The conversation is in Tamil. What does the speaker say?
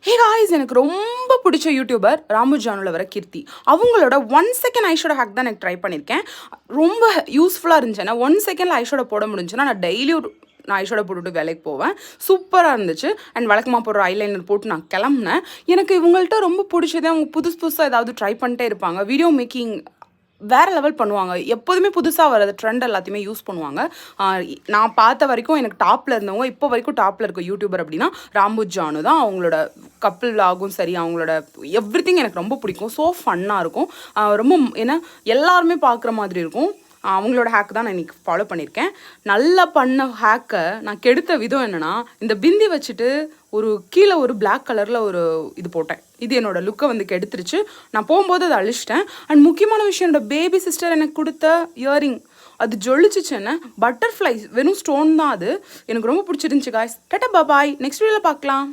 ஹே காய்ஸ், எனக்கு ரொம்ப பிடிச்ச யூடியூபர் ராமு ஜானுல வர கீர்த்தி. அவங்களோட 1 செகண்ட் ஐஷோட ஹேக் தான் எனக்கு ட்ரை பண்ணியிருக்கேன். ரொம்ப யூஸ்ஃபுல்லாக இருந்துச்சு. ஏன்னா 1 செகண்டில் ஐஷோட போட முடிஞ்சுன்னா நான் டெய்லி நான் ஐஷோட போட்டுட்டு வேலைக்கு போவேன். சூப்பராக இருந்துச்சு. அண்ட் வழக்கமாக போடுற ஐலைனர் போட்டு நான் கிளம்புனேன். எனக்கு இவங்கள்ட்ட ரொம்ப பிடிச்சதே அவங்க புதுசாக ஏதாவது ட்ரை பண்ணிட்டே இருப்பாங்க. வீடியோ மேக்கிங் வேறு லெவல் பண்ணுவாங்க. எப்போதுமே புதுசாக வர ட்ரெண்ட் எல்லாத்தையுமே யூஸ் பண்ணுவாங்க. நான் பார்த்த வரைக்கும் எனக்கு டாப்பில் இருந்தவங்க, இப்போ வரைக்கும் டாப்பில் இருக்க யூடியூபர் அப்படின்னா ராம்பு ஜானு தான். அவங்களோட கப்பிள் ஆகும் சரி, அவங்களோட எவ்ரிதிங் எனக்கு ரொம்ப பிடிக்கும். ஸோ ஃபன்னாக இருக்கும். ரொம்ப ஏன்னா எல்லாருமே பார்க்குற மாதிரி இருக்கும். அவங்களோட ஹேக் தான் நான் இன்றைக்கி ஃபாலோ பண்ணியிருக்கேன். நல்லா பண்ண ஹேக்கை நான் கெடுத்த விதம் என்னென்னா, இந்த பிந்தி வச்சுட்டு கீழே ஒரு பிளாக் கலரில் ஒரு இது போட்டேன். இது என்னோடய லுக்கை வந்து கெடுத்துருச்சு. நான் போகும்போது அதை அழிச்சிட்டேன். அண்ட் முக்கியமான விஷயம், என்னோடய பேபி சிஸ்டர் எனக்கு கொடுத்த இயரிங் அது ஜொலிச்சிச்சு. என்ன பட்டர்ஃப்ளை, வெறும் ஸ்டோன் தான் அது. எனக்கு ரொம்ப பிடிச்சிருந்துச்சு காய்ஸ். டாடா பாய், நெக்ஸ்ட் வீடியோவில் பார்க்கலாம்.